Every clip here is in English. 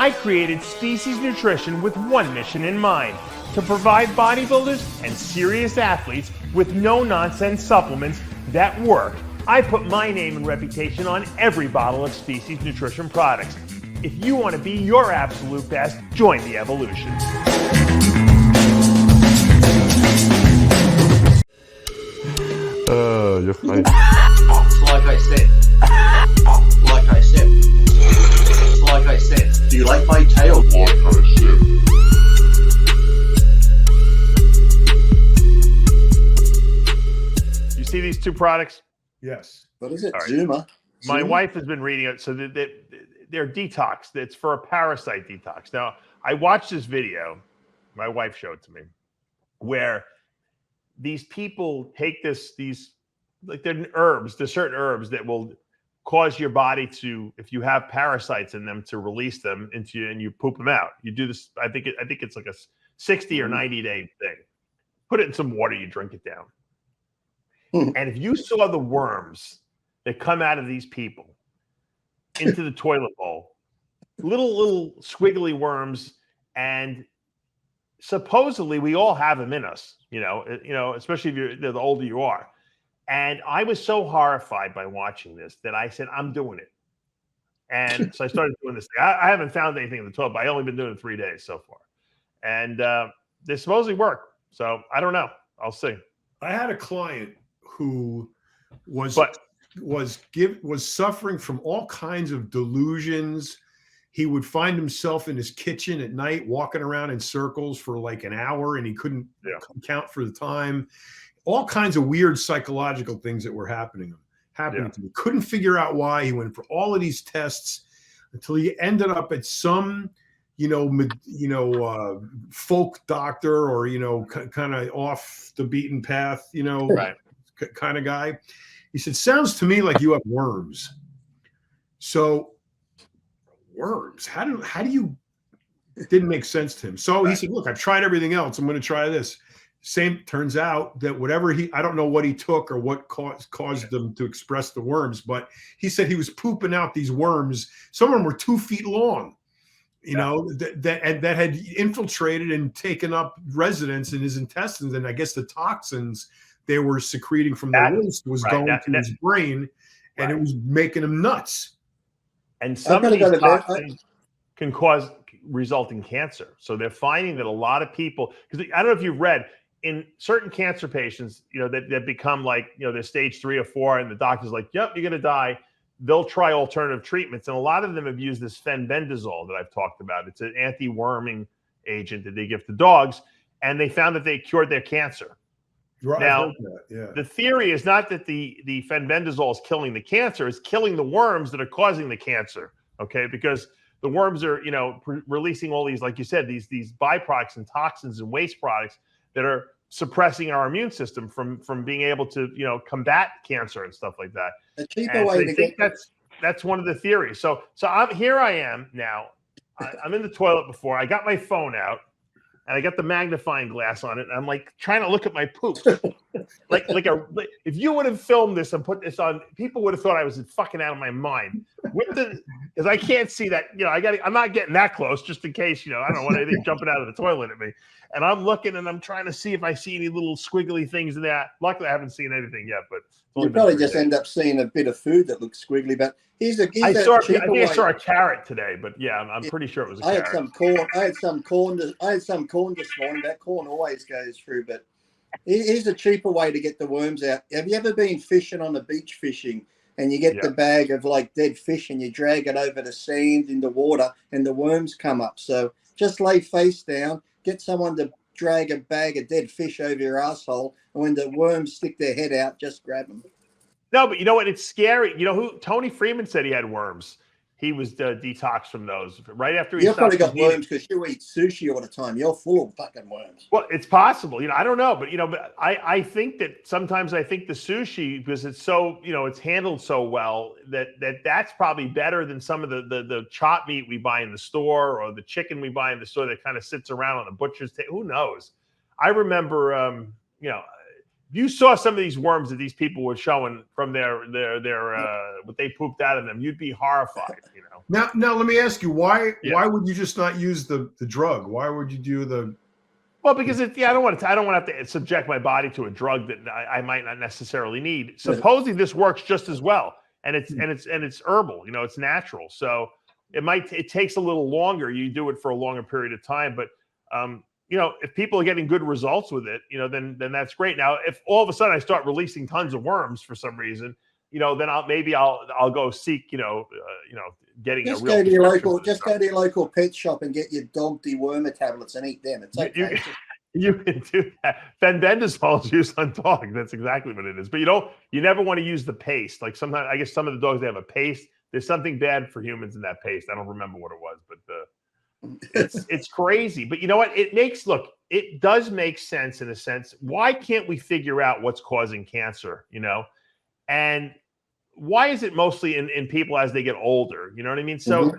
I created Species Nutrition with one mission in mind: to provide bodybuilders and serious athletes with no-nonsense supplements that work. I put my name and reputation on every bottle of Species Nutrition products. If you want to be your absolute best, join the evolution. You're funny. Like I said, do you like my tail? Like I said. You see these two products? Yes. What is it? All right. Zuma? My Zuma? wife has been reading it, so they're detox. It's for a parasite detox. Now, I watched this video, my wife showed it to me, where these people take these like they're herbs, there's certain herbs that will cause your body to, if you have parasites in them, to release them into you, and you poop them out. You do this, I think it's like a 60 or 90-day thing. Put it in some water, you drink it down. And if you saw the worms that come out of these people into the toilet bowl, little squiggly worms, and supposedly we all have them in us, you know, especially if the older you are. And I was so horrified by watching this that I said, I'm doing it. And so I started doing this thing. I haven't found anything in the toilet, but I only been doing it 3 days so far. And they supposedly work. So I don't know. I'll see. I had a client who was suffering from all kinds of delusions. He would find himself in his kitchen at night walking around in circles for like an hour, and he couldn't count for the time. All kinds of weird psychological things that were happening to him. Couldn't figure out why. He went for all of these tests until he ended up at some, folk doctor, or, kind of off the beaten path, Right. kind of guy. He said, sounds to me like you have worms. So worms, how do you, it didn't make sense to him. So he said, look, I've tried everything else. I'm going to try this. Same, turns out that whatever I don't know what he took or what caused them to express the worms, but he said he was pooping out these worms. Some of them were 2 feet long, that had infiltrated and taken up residence in his intestines. And I guess the toxins they were secreting from the waste was going to his brain, and it was making him nuts. And some of these toxins can result in cancer. So they're finding that a lot of people, because I don't know if you've read, in certain cancer patients, that become like, they're stage 3 or 4, and the doctor's like, yep, you're going to die. They'll try alternative treatments. And a lot of them have used this fenbendazole that I've talked about. It's an anti-worming agent that they give to dogs, and they found that they cured their cancer. Right. Now, the theory is not that the fenbendazole is killing the cancer, it's killing the worms that are causing the cancer, okay? Because the worms are, releasing all these, like you said, these byproducts and toxins and waste products that are suppressing our immune system from being able to, combat cancer and stuff like that. A cheaper way to get that's one of the theories. So here I am now. I'm in the toilet before. I got my phone out, and I got the magnifying glass on it, and I'm like trying to look at my poop. like if you would have filmed this and put this on, people would have thought I was fucking out of my mind. Because I can't see that, I'm not getting that close just in case, I don't want anything jumping out of the toilet at me. And I'm looking and I'm trying to see if I see any little squiggly things in that. Luckily, I haven't seen anything yet, but you probably just end up seeing a bit of food that looks squiggly. But I think I saw a carrot today, but yeah, I'm pretty sure it was a carrot. I had some corn this morning. That corn always goes through, but here's a cheaper way to get the worms out. Have you ever been fishing on the beach fishing, and you get the bag of like dead fish and you drag it over the sand in the water and the worms come up? So just lay face down, get someone to drag a bag of dead fish over your asshole, and when the worms stick their head out, just grab them. No, but you know what? It's scary. You know who? Tony Freeman said he had worms. He was detoxed from those right after he. You probably got worms because you eat sushi all the time. You're full of fucking worms. Well, it's possible. I don't know, but but I think that sometimes I think the sushi, because it's so it's handled so well that's probably better than some of the chop meat we buy in the store or the chicken we buy in the store that kind of sits around on the butcher's table. Who knows? I remember you saw some of these worms that these people were showing from their what they pooped out of them, you'd be horrified, you know. Now let me ask you, why would you just not use the drug? Why would you do the? Well, because I don't want to have to subject my body to a drug that I might not necessarily need. Supposedly this works just as well, and it's herbal, you know, it's natural. So it takes a little longer. You do it for a longer period of time, but you know, if people are getting good results with it, you know, then that's great. Now, if all of a sudden I start releasing tons of worms for some reason, you know, then I'll go seek, getting just a real. Just go to your local pet shop and get your dog dewormer tablets and eat them. It's okay. You can do that. Fenbendazole is used on dogs. That's exactly what it is. But you never want to use the paste. Like sometimes, I guess some of the dogs, they have a paste. There's something bad for humans in that paste. I don't remember what it was, but it's crazy. But you know what? It does make sense in a sense. Why can't we figure out what's causing cancer, you know? And why is it mostly in people as they get older? You know what I mean? So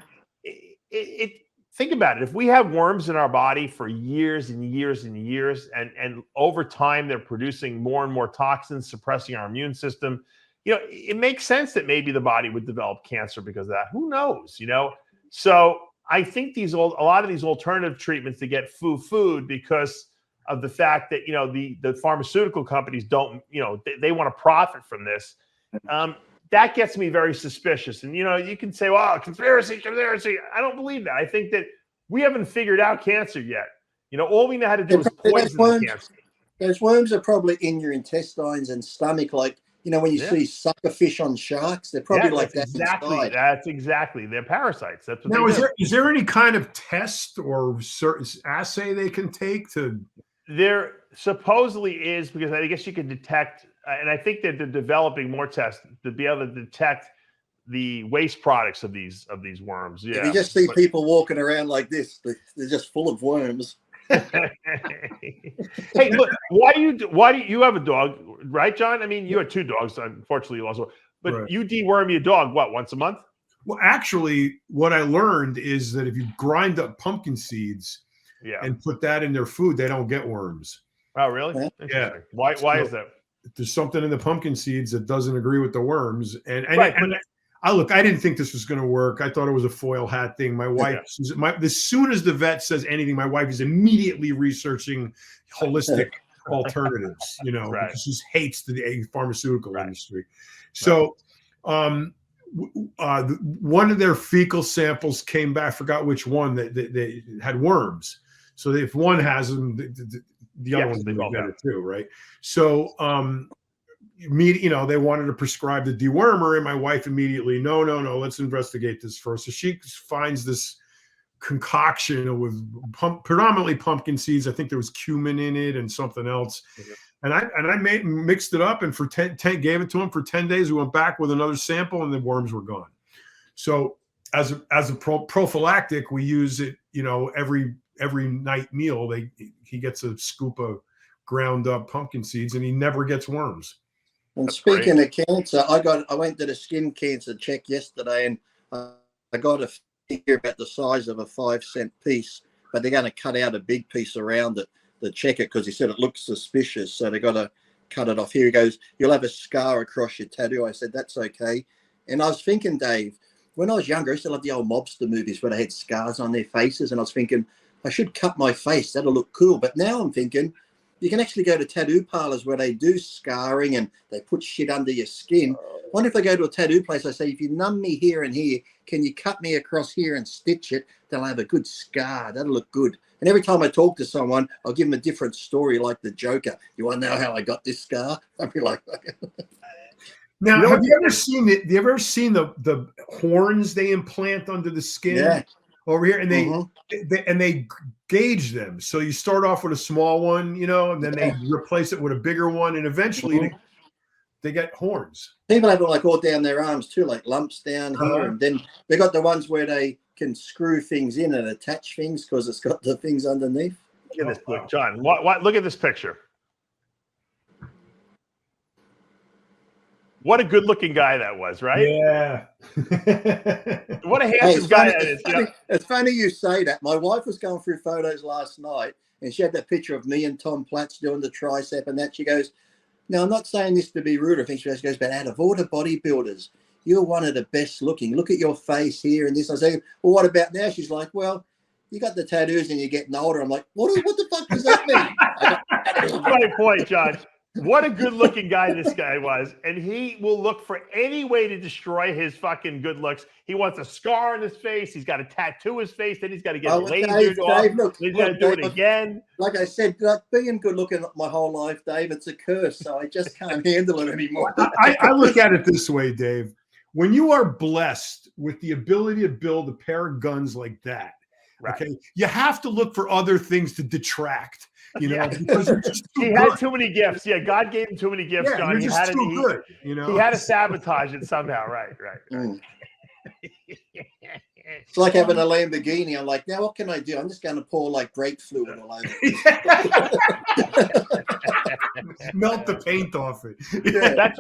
think about it. If we have worms in our body for years and years and years, and over time they're producing more and more toxins, suppressing our immune system, you know, it makes sense that maybe the body would develop cancer because of that. Who knows, you know? So I think a lot of these alternative treatments to get food because of the fact that, you know, the pharmaceutical companies don't, you know, they want to profit from this. That gets me very suspicious. And, you know, you can say, well, conspiracy. I don't believe that. I think that we haven't figured out cancer yet. You know, all we know how to do is poison the cancer. Those worms are probably in your intestines and stomach, like, you know, when you see sucker fish on sharks, they're probably like that inside. That's exactly. They're parasites. That's what now, is there any kind of test or certain assay they can take to? There supposedly is, because I guess you can detect, and I think that they're developing more tests to be able to detect the waste products of these worms. Yeah. If you just see people walking around like this, they're just full of worms. Hey, look, why do you have a dog, right, John? I mean, you had 2 dogs. Unfortunately, you lost one. But you deworm your dog, once a month? Well, actually, what I learned is that if you grind up pumpkin seeds and put that in their food, they don't get worms. Oh, really? Yeah. Why is that? There's something in the pumpkin seeds that doesn't agree with the worms. And I didn't think this was going to work. I thought it was a foil hat thing. My wife, as soon as the vet says anything, my wife is immediately researching holistic alternatives, you know, because she hates the pharmaceutical industry. So one of their fecal samples came back, I forgot which one, that they had worms. So if one has them, the other one's going to get it too, right? So you know, they wanted to prescribe the dewormer, and my wife immediately, no, let's investigate this first. So she finds this concoction with predominantly pumpkin seeds. I think there was cumin in it and something else. And I mixed it up, and for 10 gave it to him for 10 days. We went back with another sample, and the worms were gone. So as a prophylactic, we use it, you know, every night meal. He gets a scoop of ground up pumpkin seeds, and he never gets worms. And speaking of cancer, I went to the skin cancer check yesterday, and I got a figure about the size of a 5-cent piece, but they're going to cut out a big piece around it to check it because he said it looks suspicious. So they got to cut it off. Here he goes, you'll have a scar across your tattoo. I said, that's okay. And I was thinking, Dave, when I was younger, I used to love the old mobster movies where they had scars on their faces. And I was thinking, I should cut my face. That'll look cool. But now I'm thinking, you can actually go to tattoo parlors where they do scarring and they put shit under your skin. I wonder if I go to a tattoo place, I say, if you numb me here and here, can you cut me across here and stitch it? Then I'll have a good scar. That'll look good. And every time I talk to someone, I'll give them a different story, like the Joker. You want to know how I got this scar? I'll be like, now, have you ever seen it? Have you ever seen the horns they implant under the skin over here? And they gauge them. So you start off with a small one, you know, and then they replace it with a bigger one, and eventually they get horns. People have it like all down their arms too, like lumps down here. And then they got the ones where they can screw things in and attach things because it's got the things underneath. Look at this, John. Look at this picture. What a good-looking guy that was, right? Yeah. What a handsome guy that is. It's funny you say that. My wife was going through photos last night, and she had that picture of me and Tom Platz doing the tricep and that. She goes, Now, I'm not saying this to be rude or things, she goes, but out of all the bodybuilders, you're one of the best looking. Look at your face here and this. I say, well, what about now? She's like, well, you got the tattoos and you're getting older. I'm like, what the fuck does that mean? Funny point, John. What a good-looking guy this guy was, and he will look for any way to destroy his fucking good looks. He wants a scar on his face. He's got to tattoo his face. Then he's got to get lasered off. Dave, look, he's got to do it again. Like I said, being good-looking my whole life, Dave, it's a curse. So I just can't handle it anymore. I look at it this way, Dave. When you are blessed with the ability to build a pair of guns like that, right. Okay, you have to look for other things to detract. You know, because he had too many gifts. Yeah, God gave him too many gifts, yeah, John. You're he just had too to, good. You know, he had to sabotage it somehow. Right. It's like having a Lamborghini. I'm like, now what can I do? I'm just going to pour like brake fluid all over. Melt the paint off it. Yeah.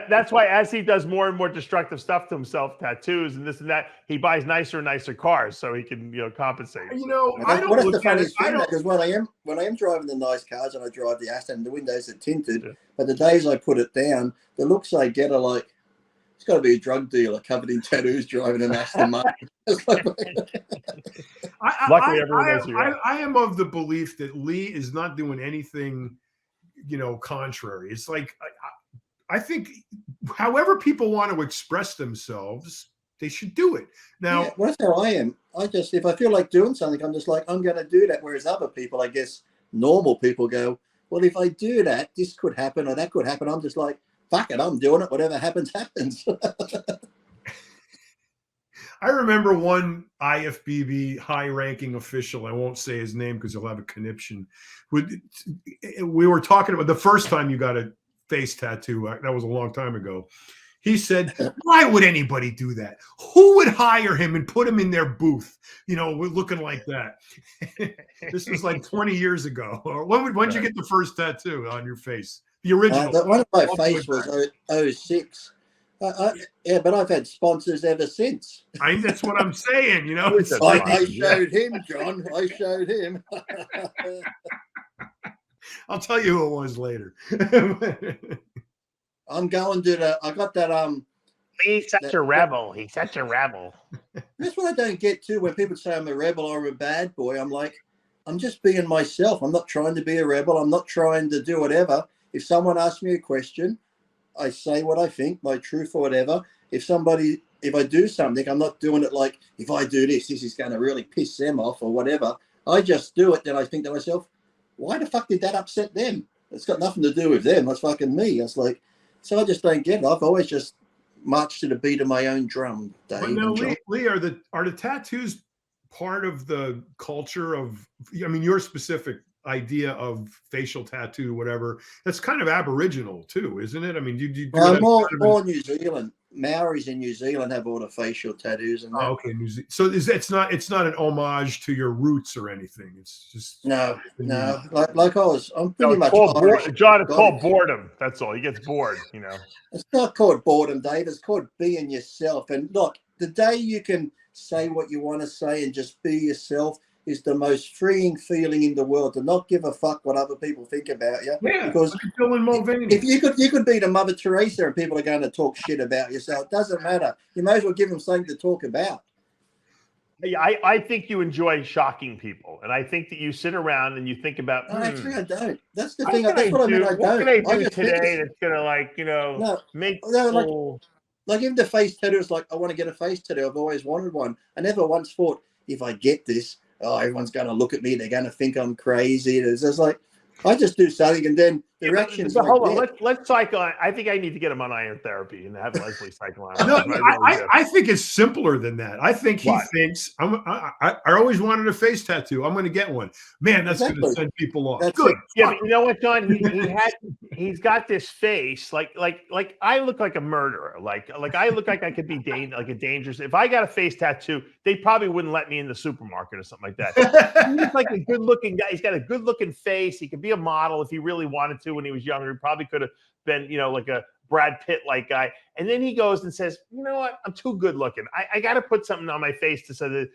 That's why as he does more and more destructive stuff to himself, tattoos and this and that, he buys nicer and nicer cars so he can compensate. You know, that's the funniest thing because when I am driving the nice cars and I drive the Aston, the windows are tinted, but the days I put it down, the looks I get are like, it's got to be a drug dealer covered in tattoos driving an Aston Martin. Luckily, everyone knows you. I am of the belief that Lee is not doing anything, contrary. It's like I think, however people want to express themselves, they should do it. Now, well, that's how I am. If I feel like doing something, I'm just like, I'm going to do that. Whereas other people, I guess, normal people go, well, if I do that, this could happen or that could happen. I'm just like, fuck it, I'm doing it. Whatever happens, happens. I remember one IFBB high-ranking official, I won't say his name because he'll have a conniption. We were talking about the first time you got a face tattoo. That was a long time ago. He said, why would anybody do that? Who would hire him and put him in their booth, looking like that? This was like 20 years ago. When did you get the first tattoo on your face? The original. One of my face was 06. Yeah, but I've had sponsors ever since. That's what I'm saying, I showed him, John. I showed him. I'll tell you who it was later. I'm going to I got that He's such a rebel. He's such a rebel. That's what I don't get too. When people say I'm a rebel or a bad boy, I'm like, I'm just being myself. I'm not trying to be a rebel. I'm not trying to do whatever. If someone asks me a question, I say what I think, my truth or whatever. If I do something, I'm not doing it like, if I do this is going to really piss them off or whatever. I just do it. Then I think to myself, why the fuck did that upset them? It's got nothing to do with them. That's fucking me. It's like, so I just don't get it. I've always just marched to the beat of my own drum, Dave. But now, Lee, are the tattoos part of the culture of, your specific idea of facial tattoo, whatever, that's kind of Aboriginal too, isn't it? More New Zealand. Maoris in New Zealand have all the facial tattoos and that. Oh, okay. So it's not an homage to your roots or anything. It's just no. Like I'm pretty much John. It's called boredom. That's all. He gets bored. It's not called boredom, Dave. It's called being yourself. And look, the day you can say what you want to say and just be yourself is the most freeing feeling in the world, to not give a fuck what other people think about you. Yeah, because if you could be the Mother Teresa and people are going to talk shit about you, so it doesn't matter. You may as well give them something to talk about. Yeah, I think you enjoy shocking people, and I think that you sit around and you think about. Actually, I don't. That's the thing. That's what I mean. I don't. What can I do today that's gonna make people... like even the face tattoo is like, I want to get a face tattoo. I've always wanted one. I never once thought, if I get this, everyone's going to look at me. They're going to think I'm crazy. It's just like, I just do something and then the reactions. So hold on, let's cycle. I think I need to get him on iron therapy and have Leslie cycle on. No, I think it's simpler than that. I think he thinks I always wanted a face tattoo. I'm going to get one. Man, that's going to send people off. That's good. Yeah, but you know what, John? He's got this face like I look like a murderer. Like I look like I could be dangerous. If I got a face tattoo, they probably wouldn't let me in the supermarket or something like that. He's like a good looking guy. He's got a good looking face. He could be a model if he really wanted to when he was younger. He probably could have been, like a Brad Pitt like guy. And then he goes and says, you know what? I'm too good looking. I got to put something on my face to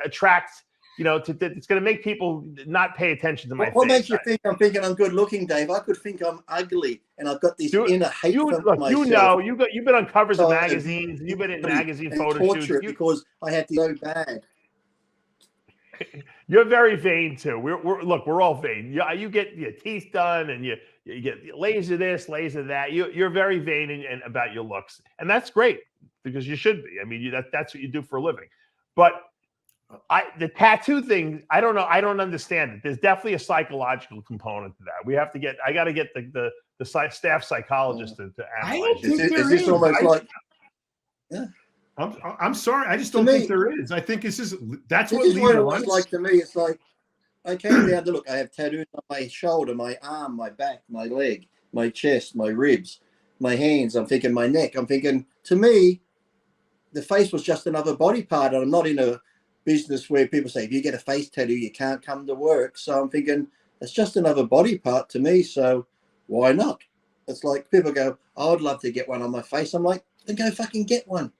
attract you know, it's going to make people not pay attention to my What face. makes you think I'm thinking I'm good looking, Dave? I could think I'm ugly, and I've got this inner hate for myself. You know, you've been on covers of So, magazines. You've been in magazine and photo torture shoots. it because I had to go bad. You're very vain too. We're all vain. You get your teeth done, and you get laser this, laser that. You're very vain and about your looks, and that's great because you should be. I mean, that's what you do for a living. But the tattoo thing, I don't know. I don't understand it. There's definitely a psychological component to that. I got to get the staff psychologist to analyze. Is this almost like? Yeah. I'm sorry. I just don't think there is. I think that's what it was like to me. It's like I came down to look. I have tattoos on my shoulder, my arm, my back, my leg, my chest, my ribs, my hands. I'm thinking my neck. I'm thinking, to me, the face was just another body part. And I'm not in a business where people say, if you get a face tattoo, you can't come to work. So I'm thinking, it's just another body part to me. So why not? It's like people go, I would love to get one on my face. I'm like, then go fucking get one.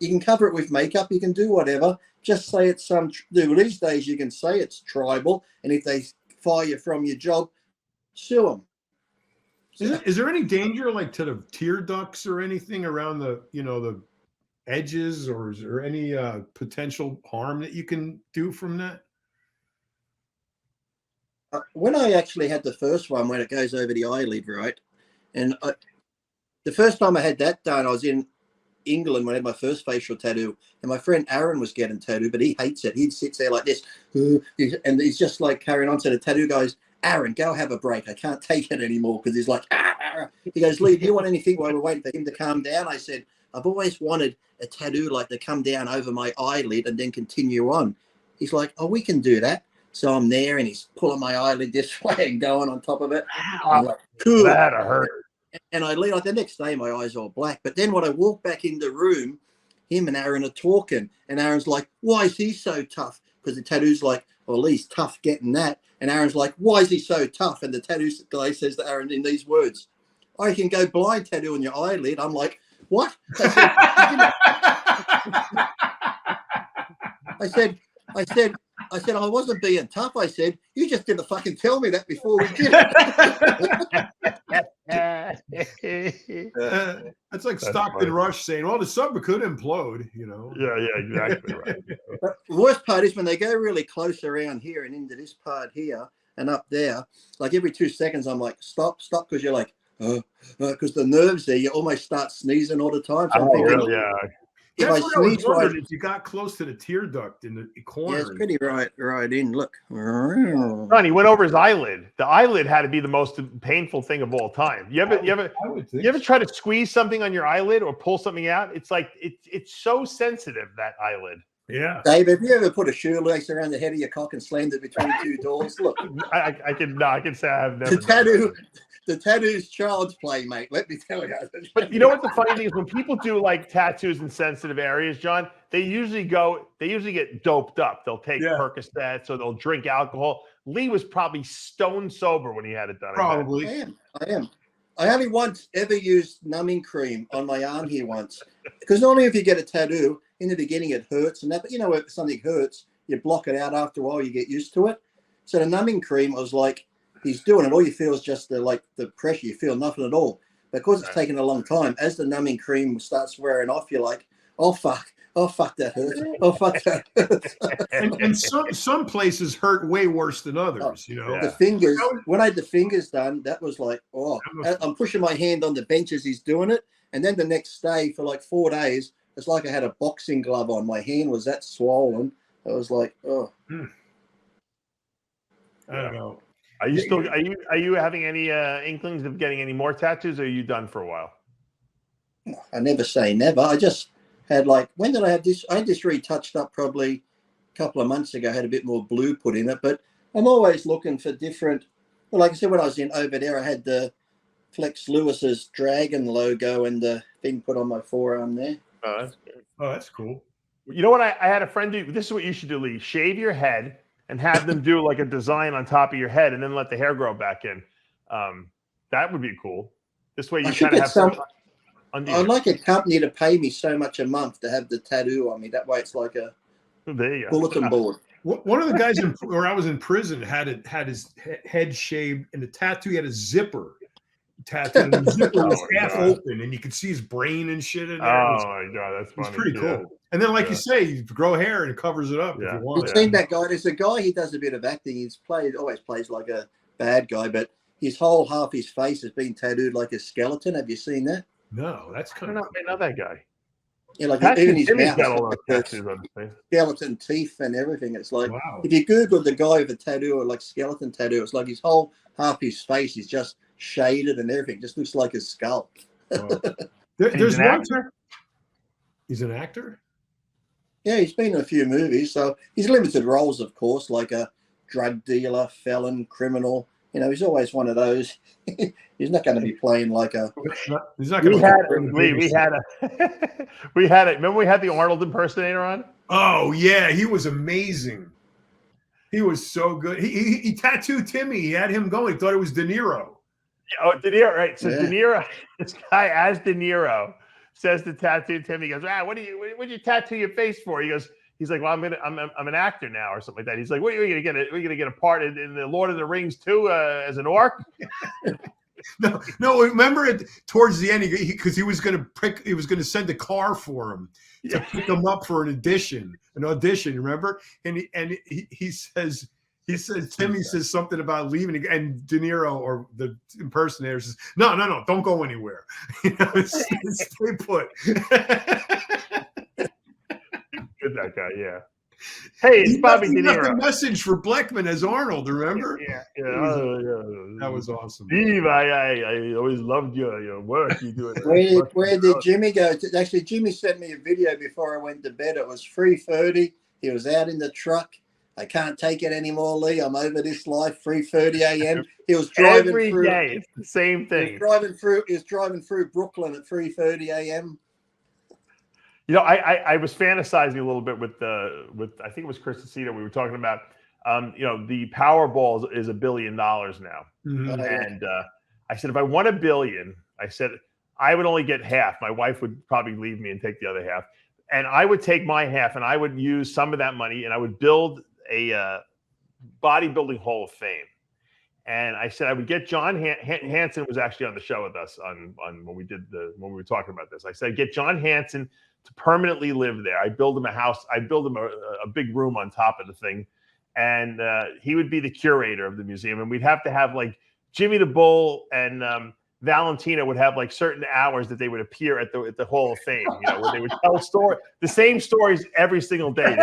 You can cover it with makeup. You can do whatever. Just say it's these days you can say it's tribal. And if they fire you from your job, sue them. Is there any danger like to the tear ducts or anything around the edges, or is there any potential harm that you can do from that? When I actually had the first one, when it goes over the eyelid, right? And the first time I had that done, I was in England when I had my first facial tattoo, and my friend Aaron was getting tattooed, but he hates it. He sits there like this, and he's just like carrying on. So the tattoo goes, Aaron, go have a break. I can't take it anymore, because he's like, He goes, Lee, do you want anything while we're waiting for him to calm down? I said, I've always wanted a tattoo like to come down over my eyelid and then continue on. He's like, oh, we can do that. So I'm there, and he's pulling my eyelid this way and going on top of it. I'm like, cool. That hurt. And I leave, like the next day, my eyes are all black. But then when I walk back in the room, him and Aaron are talking. And Aaron's like, why is he so tough? Because the tattoo's like, well, Lee's tough getting that. And Aaron's like, why is he so tough? And the tattoo guy says to Aaron in these words, I can go blind tattoo on your eyelid. I'm like, what? I said, I wasn't being tough. I said, you just didn't fucking tell me that before we did it. That's like Stockton Rush saying, well, the sub could implode, Yeah, exactly right. But the worst part is when they go really close around here and into this part here and up there, like every 2 seconds, I'm like, stop, because you're like, because the nerves there, you almost start sneezing all the time. So I'm thinking, yeah. That's what I was wondering, if you got close to the tear duct in the corner. Yeah, it's pretty right in. Look. Ron, he went over his eyelid. The eyelid had to be the most painful thing of all time. You ever try to squeeze something on your eyelid or pull something out? It's like it's so sensitive, that eyelid. Yeah. Dave, have you ever put a shoelace around the head of your cock and slammed it between two doors? Look. I can say I've never. The tattoo's child's play, mate. Let me tell you. But you know what the funny thing is? When people do like tattoos in sensitive areas, John, they usually get doped up. They'll take Percocets or they'll drink alcohol. Lee was probably stone sober when he had it done. Probably. I am. I only once ever used numbing cream on my arm here once. Because normally if you get a tattoo, in the beginning it hurts and that, but if something hurts, you block it out after a while, you get used to it. So the numbing cream, I was like, he's doing it. All you feel is just the pressure. You feel nothing at all. Because it's taken a long time, as the numbing cream starts wearing off, you're like, oh, fuck, that hurts. Oh, fuck, that hurts. and some places hurt way worse than others, The fingers, when I had the fingers done, that was like, I'm pushing my hand on the bench as he's doing it. And then the next day, for like 4 days, it's like I had a boxing glove on. My hand was that swollen. I was like, oh. I don't know. Are you having any inklings of getting any more tattoos, or are you done for a while? I never say never. I just had when did I have this? I had this retouched up probably a couple of months ago. I had a bit more blue put in it, but I'm always looking for different. Well, like I said, when I was over there, I had the Flex Lewis's dragon logo and the thing put on my forearm there. Oh, that's good. Oh, that's cool. You know what? I had a friend do. This is what you should do, Lee. Shave your head and have them do like a design on top of your head, and then let the hair grow back in. That would be cool. This way, you kind of have some. I'd like a company to pay me so much a month to have the tattoo on me. That way, it's like a There you go. Bulletin board. One of the guys where I was in prison had his head shaved, and the tattoo, he had a zipper tattoo, and the zipper was half open, and you could see his brain and shit in there. Oh my God, that's funny. It's pretty cool. And then, like you say, you grow hair and it covers it up if you want. You've seen that guy. There's a guy, he does a bit of acting. Always plays like a bad guy, but his whole half his face has been tattooed like a skeleton. Have you seen that? No, that's kind of. I know that guy. Yeah, like even his mouth got all those tattoos on his face. Skeleton teeth and everything. It's like if you Google the guy with a tattoo or like skeleton tattoo, it's like his whole half his face is just shaded and everything. It just looks like a skull. There's one actor. He's an actor. Yeah, he's been in a few movies, so he's limited roles, of course, like a drug dealer, felon, criminal. You know, he's always one of those. He's not going to be playing like a. He's not going to. We had it. Remember, we had the Arnold impersonator on. Oh yeah, he was amazing. He was so good. He tattooed Timmy. He had him going. He thought it was De Niro. Oh, De Niro, right? So De Niro, this guy as De Niro says to tattoo Timmy. He goes, what'd you tattoo your face for? He's like, well, I'm an actor now or something like that. He's like, what are you gonna get a part in the Lord of the Rings too as an orc? No. Remember it towards the end because he was gonna send a car for him to pick him up for an audition. Remember? And he says. Timmy says something about leaving, and De Niro or the impersonator says, "No, don't go anywhere. Stay put." Good, that guy, yeah. Hey, it's Bobby De Niro. The message for Bleckman as Arnold, remember? Yeah. That was awesome. Steve, I always loved your work. You do it. Where did Jimmy go? Actually, Jimmy sent me a video before I went to bed. It was 3:30. He was out in the truck. I can't take it anymore, Lee. I'm over this life. 3:30 a.m. He was driving every through. Day. It's the same thing. He was driving through Brooklyn at 3:30 a.m. You know, I was fantasizing a little bit with I think it was Chris Aceto. We were talking about, the Powerball is $1 billion now, and I said if I won $1 billion, I said I would only get half. My wife would probably leave me and take the other half, and I would take my half and I would use some of that money and I would build a bodybuilding Hall of Fame. And I said I would get John Hansen was actually on the show with us on when we were talking about this. I said get John Hansen to permanently live there. I build him a house. I build him a big room on top of the thing, and he would be the curator of the museum. And we'd have to have like Jimmy the Bull and Valentina would have like certain hours that they would appear at the Hall of Fame, where they would tell the same stories every single day.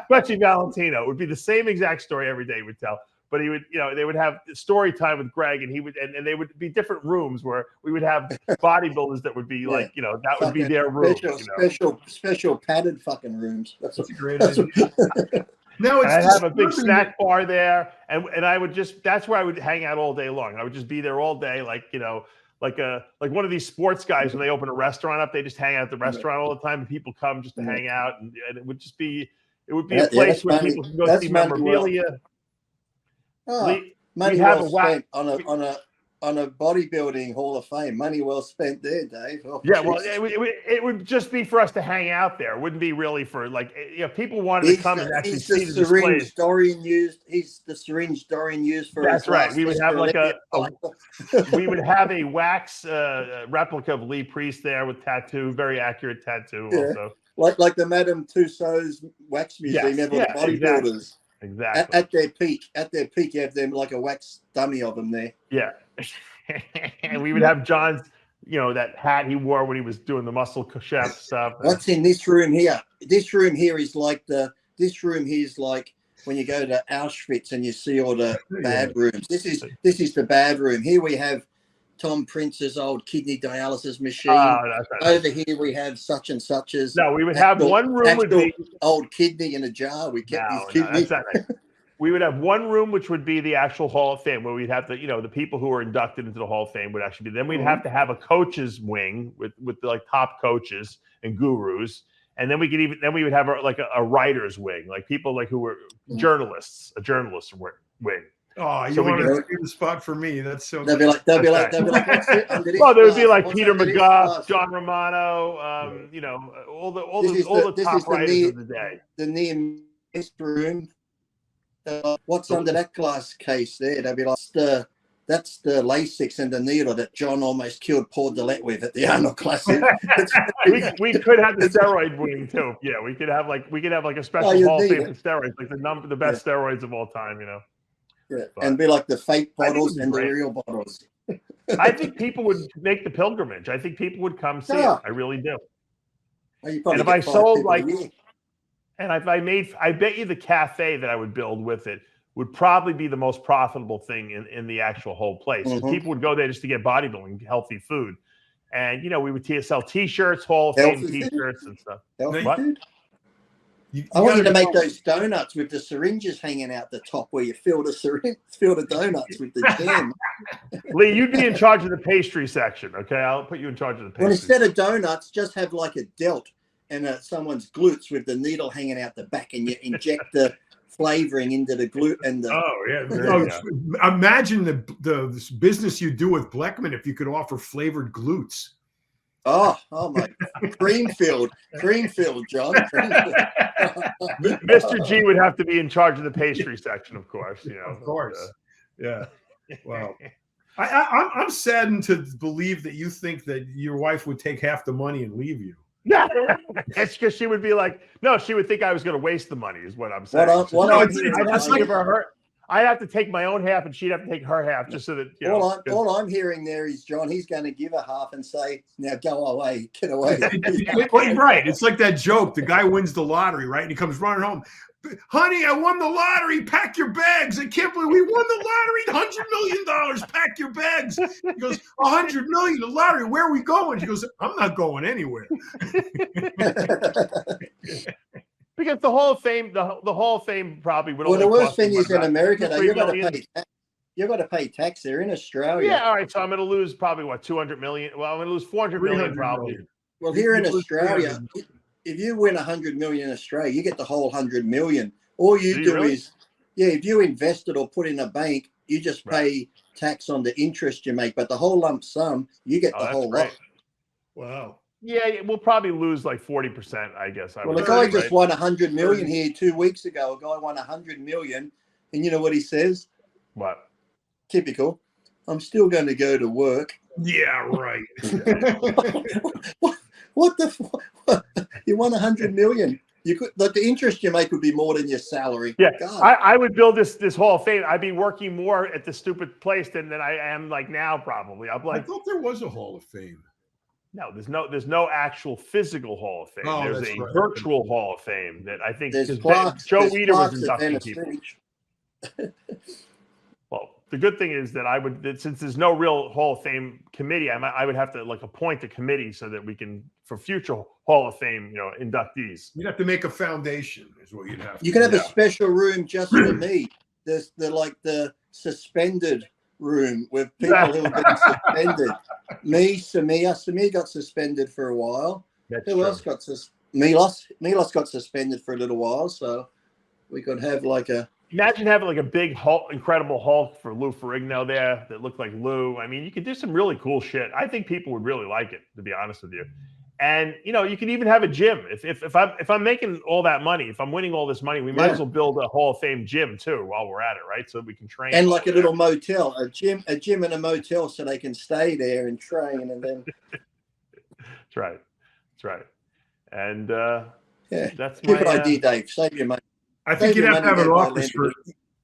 Especially Valentina, it would be the same exact story every day he would tell. But he would, they would have story time with Greg, and he would, and they would be different rooms where we would have bodybuilders that would be like, that would be their room. Special padded fucking rooms. That's a great idea. No, I'd have a big snack bar there, and I would that's where I would hang out all day long. I would just be there all day, like one of these sports guys when they open a restaurant up, they just hang out at the restaurant all the time, and people come just to hang out, and it would just be a place where people can go see memorabilia. Money well spent on a bodybuilding Hall of Fame. Money well spent there, Dave. Oh, yeah, well, it would just be for us to hang out there. It wouldn't be really for people wanted to come and actually see the displays. He's the syringe Dorian used for. That's right. We would have we would have a wax replica of Lee Priest there with tattoo, very accurate tattoo. Yeah. Also, like the Madame Tussauds wax museum, the bodybuilders. Exactly. At their peak, you have them like a wax dummy of them there. Yeah. And we would have John's, that hat he wore when he was doing the muscle chef stuff. What's in this room here? This room here is like when you go to Auschwitz and you see all the bad rooms. This is the bad room. Here we have Tom Prince's old kidney dialysis machine. Over here we have such and such's. No, we would have one room would be old kidney in a jar. We kept his kidney. That's not right. We would have one room which would be the actual Hall of Fame, where we'd have the people who were inducted into the Hall of Fame would actually be. Then we'd have to have a coaches wing with the top coaches and gurus, and then we would have a writers wing, like people who were journalists, a journalist wing. Oh, you So we want can- to save the spot for me? That's so. They'll be like, what's it under this Well, there would be glass? like What's Peter under this McGuff, glass? John Romano, you know, all This is the the top writers of the day. The near miss room. What's under that glass case there? They'll be like, that's the Lasix and the needle that John almost killed Paul Dillette with at the Arnold Classic. we could have the steroid wing too. Yeah, we could have like a special Hall of Fame for steroids, like the best steroids of all time. You know. Yeah, But and be like the fake I think bottles it'd be and the great. real bottles. I think people would make the pilgrimage. I think people would come see it. I really do. Well, you And probably if I get 5 sold people a like, year. and if I made, I bet you the cafe that I would build with it would probably be the most profitable thing in the actual whole place. 'Cause people would go there just to get bodybuilding, healthy food. And, you know, we would sell T-shirts, Hall of Fame Healthy food? T-shirts and stuff. Healthy What? food? You I want you to gotta make those donuts with the syringes hanging out the top where you fill the syringe, fill the donuts with the jam. Lee, you'd be in charge of the pastry section, okay? I'll put you in charge of the pastry. Well, instead of donuts, just have like a delt and someone's glutes with the needle hanging out the back, and you inject the flavoring into the glute and the. Oh yeah. Yeah. Imagine the business you do with Bleckman if you could offer flavored glutes. Oh my! Creamfield, John. Creamfield. Mr. G would have to be in charge of the pastry section, of course. You know, Of course. Yeah. Wow. I'm saddened to believe that you think that your wife would take half the money and leave you. Yeah, it's because she would be like, no, she would think I was going to waste the money, is what I'm saying. I'd have to take my own half, and she'd have to take her half, just so that. You know, all I'm hearing there is John. He's going to give her half and say, "Now go away, get away." Right. It's like that joke. The guy wins the lottery, right? And he comes running home. Honey, I won the lottery. Pack your bags. I can't believe we won the lottery. $100 million. Pack your bags. He goes, $100 million, the lottery. Where are we going? She goes, I'm not going anywhere. Because the Hall of Fame, the Hall of Fame probably would. Well, only the worst cost thing them is in about America, though, $3 million. you've got to pay tax there. In Australia, Yeah, all right. So I'm going to lose probably what, 200 million. Well, I'm going to lose 400 million probably. Million. Well, here in Australia, if you win 100 million in Australia, you get the whole 100 million. All you do is, if you invest it or put in a bank, you just pay tax on the interest you make. But the whole lump sum, you get the whole lot. Wow. Yeah, we'll probably lose like 40%, I guess. Well, the guy just won 100 million here 2 weeks ago. A guy won 100 million, and you know what he says? What? Typical. I'm still going to go to work. Yeah, right. What the? You won 100 million. You could, like, the interest you make would be more than your salary. Yeah, God. I would build this Hall of Fame. I'd be working more at this stupid place than I am like now. Probably. I'm like, I thought there was a Hall of Fame. No, there's no actual physical Hall of Fame. Oh, there's a virtual Hall of Fame that I think Joe Weeder was inducting people. Well, the good thing is that since there's no real Hall of Fame committee, I would have to like appoint a committee so that we can, for future Hall of Fame, inductees. You'd have to make a foundation, is what you'd have to. You could have a special room just for me. There's the suspended room with people who have been suspended. Me, Samir got suspended for a while. Who else got Milos got suspended for a little while, so we could have like a. Imagine having like a big Hulk, Incredible Hulk for Lou Ferrigno there that looked like Lou. I mean, you could do some really cool shit. I think people would really like it, to be honest with you. And you could even have a gym. If I'm making all that money, if I'm winning all this money, we might as well build a Hall of Fame gym too while we're at it, right? So we can train. And like a little motel, a gym and a motel, so they can stay there and train, and then. That's right. That's right. And that's good idea, Dave. Save your money. I think you'd have to have an office for.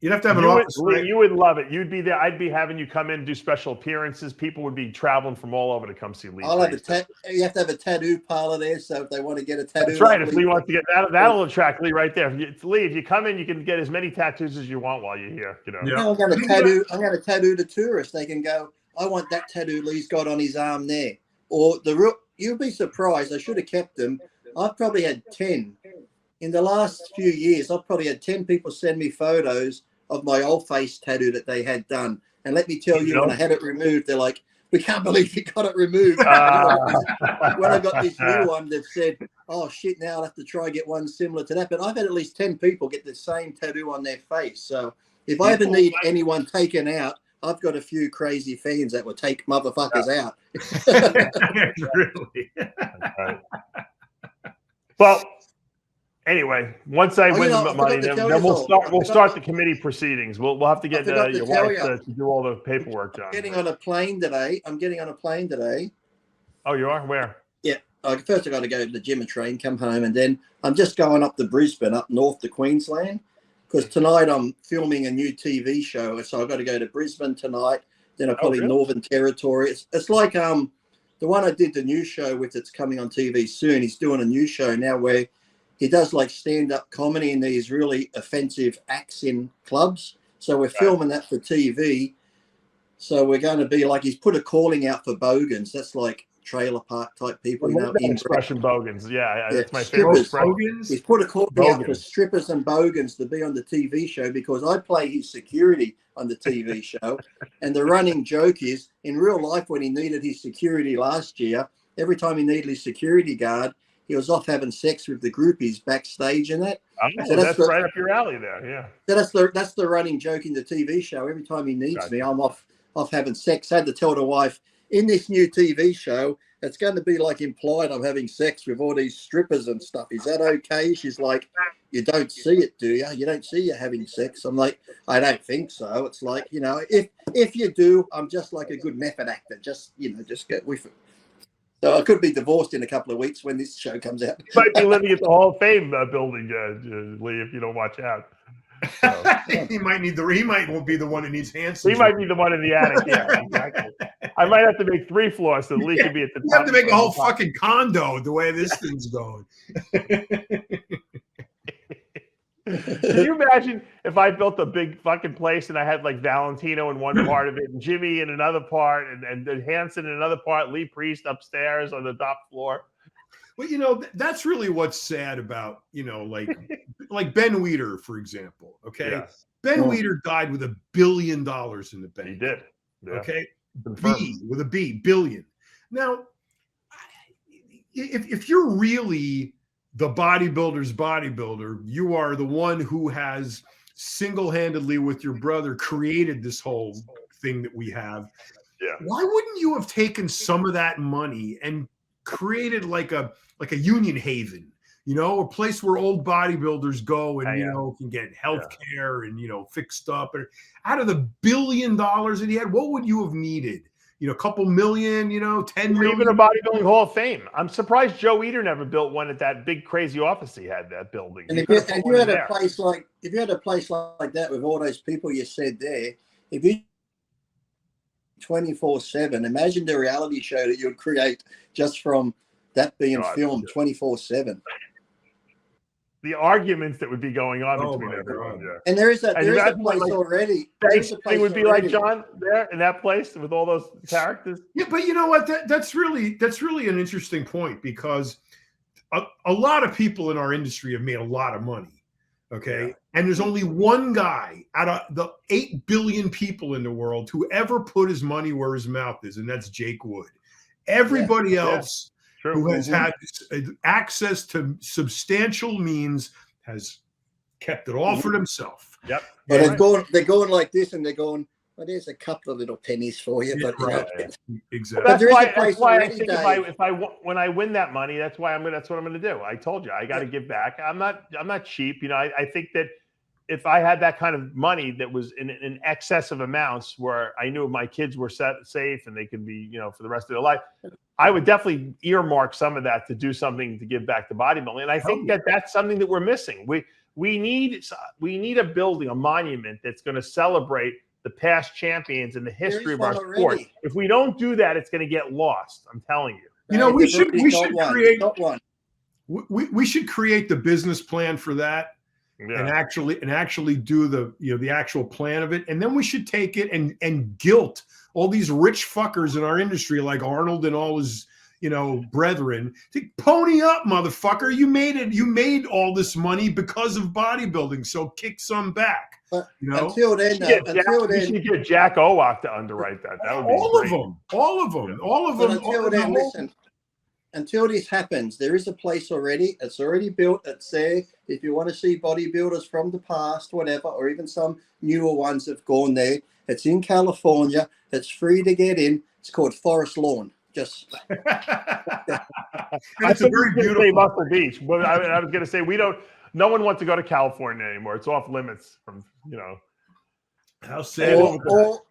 You'd have to have an office. You would love it. You'd be there. I'd be having you come in and do special appearances. People would be traveling from all over to come see Lee. I'll have you have to have a tattoo parlor there, so if they want to get a tattoo. That's right. If Lee wants to get that'll attract Lee right there. Lee, if you come in, you can get as many tattoos as you want while you're here. Yeah. I'm going to tattoo the tourists. They can go, I want that tattoo Lee's got on his arm there. Or you'll be surprised. I should have kept them. I've probably had 10. In the last few years, I've probably had 10 people send me photos of my old face tattoo that they had done. And let me tell you, when I had it removed, they're like, we can't believe you got it removed. When I got this new one, they've said, oh, shit, now I'll have to try and get one similar to that. But I've had at least 10 people get the same tattoo on their face. So If I ever need anyone taken out, I've got a few crazy fans that will take motherfuckers out. Really? Right. Well, anyway, once I win the money, then we'll start the committee proceedings. We'll have to get your wife to do all the paperwork, John. I'm getting on a plane today. Oh, you are? Where? Yeah. First, I got to go to the gym and train, come home, and then I'm just going up to Brisbane, up north to Queensland, because tonight I'm filming a new TV show. So I've got to go to Brisbane tonight. Then I'll probably Northern Territory. It's like the one I did the new show with that's coming on TV soon. He's doing a new show now where he does like stand-up comedy in these really offensive acts in clubs. So we're filming that for TV. So we're going to be like, he's put a calling out for bogans. That's like trailer park type people, you know. Expression bogans. Yeah, that's my favorite expression. He's put a calling out for strippers and bogans to be on the TV show because I play his security on the TV show. And the running joke is, in real life, when he needed his security last year, every time he needed his security guard, he was off having sex with the groupies backstage and that. Oh, so that's right up your alley there, yeah. So that's the running joke in the TV show. Every time he needs me, I'm off having sex. I had to tell the wife, in this new TV show, it's going to be like implied I'm having sex with all these strippers and stuff. Is that okay? She's like, you don't see it, do you? You don't see you having sex. I'm like, I don't think so. It's like, you know, if you do, I'm just like a good method actor. Just get with it. So I could be divorced in a couple of weeks when this show comes out. You might be living at the Hall of Fame building, Lee, if you don't watch out. So. He might won't be the one that needs hands. He might be the one in the attic. Yeah, exactly. I might have to make 3 floors so Lee can be at the top. You have to make a whole fucking condo the way this thing's going. Can you imagine if I built a big fucking place and I had like Valentino in one part of it and Jimmy in another part and Hanson in another part, Lee Priest upstairs on the top floor? Well, you know, that's really what's sad about, you know, like Ben Weider, for example. Okay. Yes. Ben Weider died with $1 billion in the bank. He did. Yeah. Okay. With a B, billion. Now, if you're really the bodybuilder's bodybuilder, you are the one who has single-handedly with your brother created this whole thing that we have. Yeah. Why wouldn't you have taken some of that money and created like a union haven, you know, a place where old bodybuilders go and, you know, can get health care and, you know, fixed up. And out of the $1 billion that he had, what would you have needed? You know, a couple million, you know, 10 million. Even a bodybuilding Hall of Fame. I'm surprised Joe Weider never built one at that big crazy office he had, that building. And if you had a place like that with all those people you said there, if you 24/7, imagine the reality show that you'd create just from that being filmed 24/7. The arguments that would be going on between everyone. Yeah. And there is a place already. It would be like John there in that place with all those characters. Yeah, but you know what? That's really an interesting point because a lot of people in our industry have made a lot of money. Okay. Yeah. And there's only one guy out of the 8 billion people in the world who ever put his money where his mouth is, and that's Jake Wood. Everybody else who has had access to substantial means has kept it all for himself. Yep. But they're going like this, and they're going, well, there's a couple of little pennies for you. But exactly. That's why I think when I win that money, that's what I'm going to do. I told you I got to give back. I'm not cheap. You know, I think that if I had that kind of money that was in excessive amounts where I knew my kids were safe and they could be, you know, for the rest of their life, I would definitely earmark some of that to do something to give back to bodybuilding. And I think that's something that we're missing. We need a building, a monument that's going to celebrate the past champions in the history of our sport. If we don't do that, it's going to get lost. I'm telling you. You know, we should create the business plan for that. Yeah. and actually do the actual plan of it, and then we should take it and guilt all these rich fuckers in our industry like Arnold and all his brethren to pony up, motherfucker. You made all this money because of bodybuilding, so kick some back. But until then, we should get Jack Owak to underwrite that. That would be all of them. Until then, listen. until this happens, there is a place already. It's already built. It's there. If you want to see bodybuilders from the past, whatever, or even some newer ones have gone there, it's in California. It's free to get in. It's called Forest Lawn. Just. It's a very beautiful. Muscle Beach, but I was going to say no one wants to go to California anymore. It's off limits from, you know. How sad.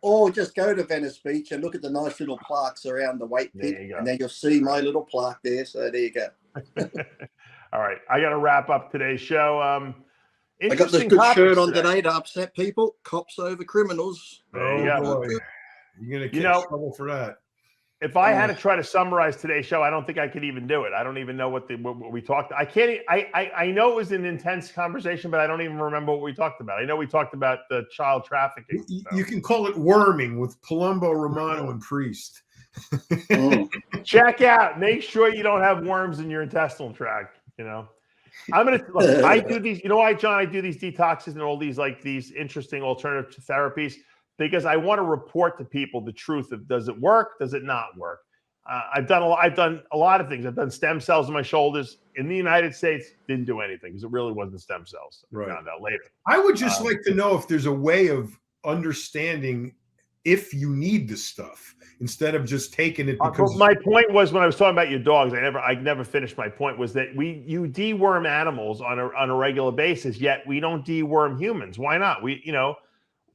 Or just go to Venice Beach and look at the nice little plaques around the weight pit, and then you'll see my little plaque there. So there you go. All right, I got to wrap up today's show. I got this good shirt on today to upset people. Cops over criminals. There you go. Boy. You're gonna get trouble for that. If I had to try to summarize today's show, I don't think I could even do it. I don't even know what we talked. I can't. I know it was an intense conversation, but I don't even remember what we talked about. I know we talked about the child trafficking. You can call it worming with Palumbo, Romano, and Priest. Check out. Make sure you don't have worms in your intestinal tract. You know, I do these. You know why, John? I do these detoxes and all these these interesting alternative therapies. Because I want to report to people the truth of, does it work? Does it not work? I've done a lot of things. I've done stem cells in my shoulders in the United States. Didn't do anything because it really wasn't stem cells. I found out later. I would just like to know if there's a way of understanding if you need this stuff instead of just taking it. Because my point was, when I was talking about your dogs, I never finished my point. Was that you deworm animals on a regular basis, yet we don't deworm humans. Why not?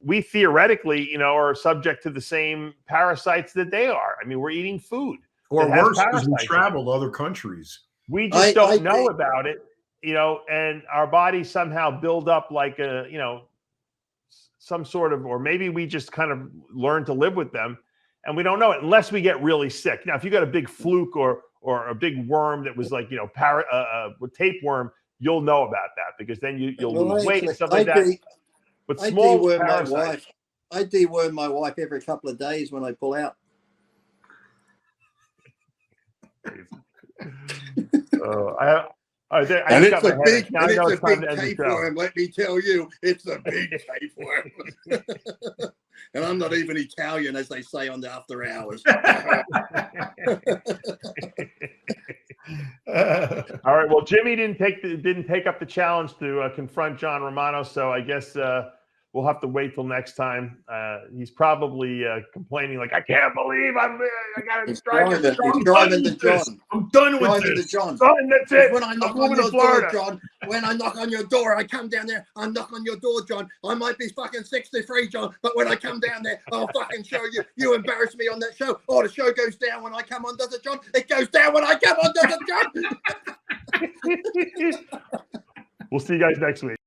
We theoretically, are subject to the same parasites that they are. I mean, we're eating food. Or worse, because we travel to other countries. We just don't know about it, and our bodies somehow build up like some sort of, or maybe we just kind of learn to live with them, and we don't know it unless we get really sick. Now, if you got a big fluke or a big worm that was like, tapeworm, you'll know about that, because then you'll lose weight and stuff like that. But I deworm my wife every couple of days when I pull out. And it's a big tapeworm. Let me tell you, it's a big tapeworm. And I'm not even Italian, as they say on the After Hours. All right. Well, Jimmy didn't take up the challenge to confront John Romano, so I guess we'll have to wait till next time. He's probably complaining like, I can't believe I got to drive the John. I'm done with this. John. Done, that's it. When I knock on your door, John. When I knock on your door, I come down there. I knock on your door, John. I might be fucking 63, John, but when I come down there, I'll fucking show you. You embarrass me on that show. Oh, the show goes down when I come on, does it, John? It goes down when I come on, does it, John? We'll see you guys next week.